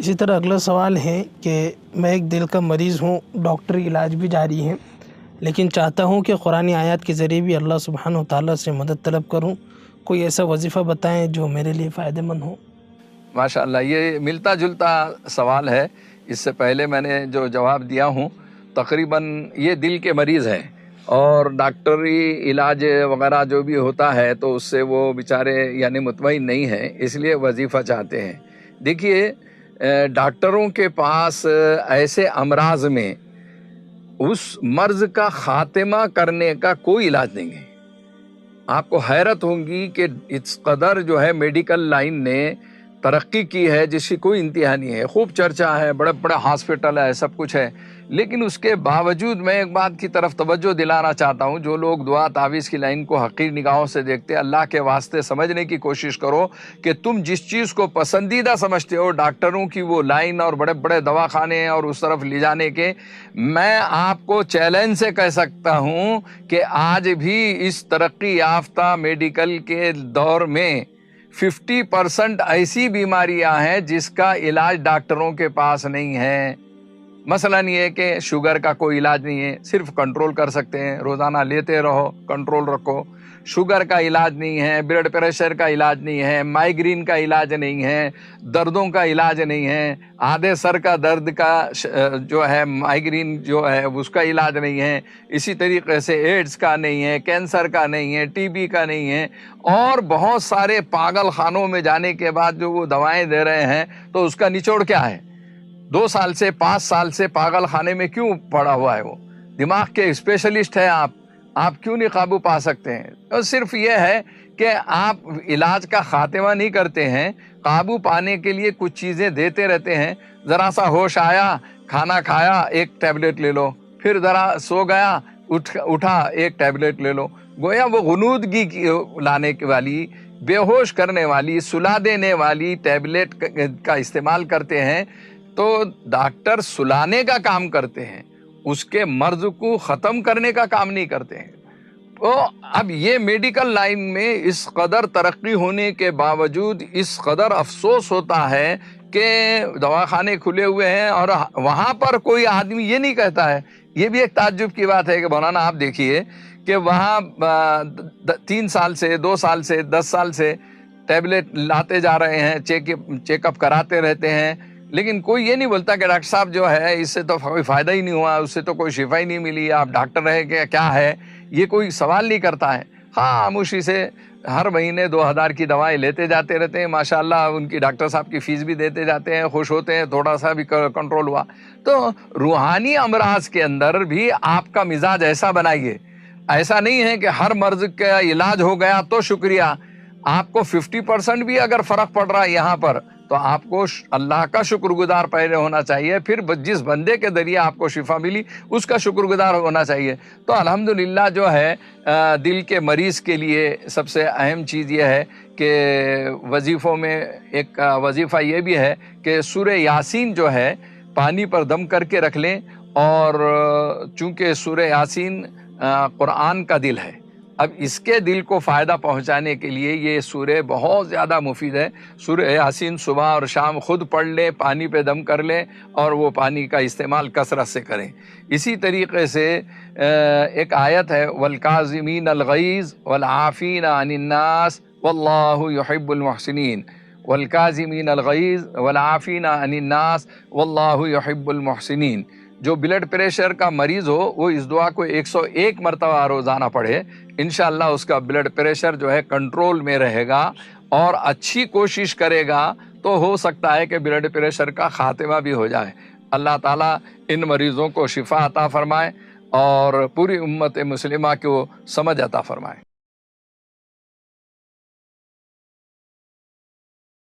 اسی طرح اگلا سوال ہے کہ میں ایک دل کا مریض ہوں، ڈاکٹری علاج بھی جاری ہے، لیکن چاہتا ہوں کہ قرآن آیات کے ذریعے بھی اللہ سبحانہ و تعالیٰ سے مدد طلب کروں۔ کوئی ایسا وظیفہ بتائیں جو میرے لیے فائدہ مند ہو۔ ماشاءاللہ، یہ ملتا جلتا سوال ہے۔ اس سے پہلے میں نے جو جواب دیا ہوں تقریباً یہ دل کے مریض ہیں اور ڈاکٹری علاج وغیرہ جو بھی ہوتا ہے تو اس سے وہ بیچارے یعنی مطمئن نہیں ہیں، اس لیے وظیفہ چاہتے ہیں۔ دیکھیے، ڈاکٹروں کے پاس ایسے امراض میں اس مرض کا خاتمہ کرنے کا کوئی علاج نہیں ہے۔ آپ کو حیرت ہوگی کہ اس قدر جو ہے میڈیکل لائن نے ترقی کی ہے جس کی کوئی انتہا نہیں ہے، خوب چرچا ہے، بڑے بڑے ہاسپٹل ہے، سب کچھ ہے، لیکن اس کے باوجود میں ایک بات کی طرف توجہ دلانا چاہتا ہوں۔ جو لوگ دعا تعویذ کی لائن کو حقیر نگاہوں سے دیکھتے ہیں، اللہ کے واسطے سمجھنے کی کوشش کرو کہ تم جس چیز کو پسندیدہ سمجھتے ہو، ڈاکٹروں کی وہ لائن اور بڑے بڑے دواخانے اور اس طرف لے جانے کے، میں آپ کو چیلنج سے کہہ سکتا ہوں کہ آج بھی اس ترقی یافتہ میڈیکل کے دور میں 50% ایسی بیماریاں ہیں جس کا علاج ڈاکٹروں کے پاس نہیں ہے۔ مثلا یہ ہے کہ شوگر کا کوئی علاج نہیں ہے، صرف کنٹرول کر سکتے ہیں، روزانہ لیتے رہو، کنٹرول رکھو۔ شوگر کا علاج نہیں ہے، بلڈ پریشر کا علاج نہیں ہے، مائیگرین کا علاج نہیں ہے، دردوں کا علاج نہیں ہے، آدھے سر کا درد کا جو ہے مائیگرین جو ہے اس کا علاج نہیں ہے، اسی طریقے سے ایڈز کا نہیں ہے، کینسر کا نہیں ہے، ٹی بی کا نہیں ہے، اور بہت سارے پاگل خانوں میں جانے کے بعد جو وہ دوائیں دے رہے ہیں تو اس کا نچوڑ کیا ہے؟ 2 سال سے 5 سال سے پاگل خانے میں کیوں پڑا ہوا ہے؟ وہ دماغ کے اسپیشلسٹ ہیں، آپ کیوں نہیں قابو پا سکتے ہیں؟ اور صرف یہ ہے کہ آپ علاج کا خاتمہ نہیں کرتے ہیں، قابو پانے کے لیے کچھ چیزیں دیتے رہتے ہیں۔ ذرا سا ہوش آیا، کھانا کھایا، ایک ٹیبلٹ لے لو، پھر ذرا سو گیا، اٹھا ایک ٹیبلٹ لے لو۔ گویا وہ غنودگی لانے والی، بے ہوش کرنے والی، سلا دینے والی ٹیبلٹ کا استعمال کرتے ہیں۔ تو ڈاکٹر سلانے کا کام کرتے ہیں، اس کے مرض کو ختم کرنے کا کام نہیں کرتے ہیں۔ تو اب یہ میڈیکل لائن میں اس قدر ترقی ہونے کے باوجود اس قدر افسوس ہوتا ہے کہ دواخانے کھلے ہوئے ہیں اور وہاں پر کوئی آدمی یہ نہیں کہتا ہے۔ یہ بھی ایک تعجب کی بات ہے کہ مولانا آپ دیکھیے کہ وہاں 3 سال سے 2 سال سے 10 سال سے ٹیبلٹ لاتے جا رہے ہیں، چیک اپ کراتے رہتے ہیں، لیکن کوئی یہ نہیں بولتا کہ ڈاکٹر صاحب جو ہے اس سے تو کوئی فائدہ ہی نہیں ہوا، اس سے تو کوئی شفا ہی نہیں ملی، آپ ڈاکٹر رہے کہ کیا ہے؟ یہ کوئی سوال نہیں کرتا ہے۔ ہاں، خاموشی سے ہر مہینے 2000 کی دوائیں لیتے جاتے رہتے ہیں، ماشاءاللہ ان کی ڈاکٹر صاحب کی فیس بھی دیتے جاتے ہیں، خوش ہوتے ہیں، تھوڑا سا بھی کنٹرول ہوا۔ تو روحانی امراض کے اندر بھی آپ کا مزاج ایسا بنائیے، ایسا نہیں ہے کہ ہر مرض کا علاج ہو گیا تو شکریہ۔ آپ کو 50% بھی اگر فرق پڑ رہا ہے یہاں پر تو آپ کو اللہ کا شکر گزار پہلے ہونا چاہیے، پھر جس بندے کے ذریعے آپ کو شفا ملی اس کا شکر گزار ہونا چاہیے۔ تو الحمدللہ جو ہے دل کے مریض کے لیے سب سے اہم چیز یہ ہے کہ وظیفوں میں ایک وظیفہ یہ بھی ہے کہ سورہ یاسین جو ہے پانی پر دم کر کے رکھ لیں، اور چونکہ سورہ یاسین قرآن کا دل ہے، اب اس کے دل کو فائدہ پہنچانے کے لیے یہ سورہ بہت زیادہ مفید ہے۔ سورہ یاسین صبح اور شام خود پڑھ لیں، پانی پہ دم کر لیں، اور وہ پانی کا استعمال کثرت سے کریں۔ اسی طریقے سے ایک آیت ہے وَالْكَاظِمِينَ الْغَيْظَ وَالْعَافِينَ عَنِ النَّاسِ وَاللَّهُ يُحِبُّ الْمُحْسِنِينَ۔ وَالْكَاظِمِينَ الْغَيْظَ وَالْعَافِينَ عَنِ النَّاسِ وَاللَّهُ يُحِبُّ الْمُحْسِنِينَ۔ جو بلڈ پریشر کا مریض ہو وہ اس دعا کو 101 مرتبہ روزانہ پڑھے، انشاءاللہ اس کا بلڈ پریشر جو ہے کنٹرول میں رہے گا، اور اچھی کوشش کرے گا تو ہو سکتا ہے کہ بلڈ پریشر کا خاتمہ بھی ہو جائے۔ اللہ تعالیٰ ان مریضوں کو شفا عطا فرمائے اور پوری امت مسلمہ کو سمجھ عطا فرمائے۔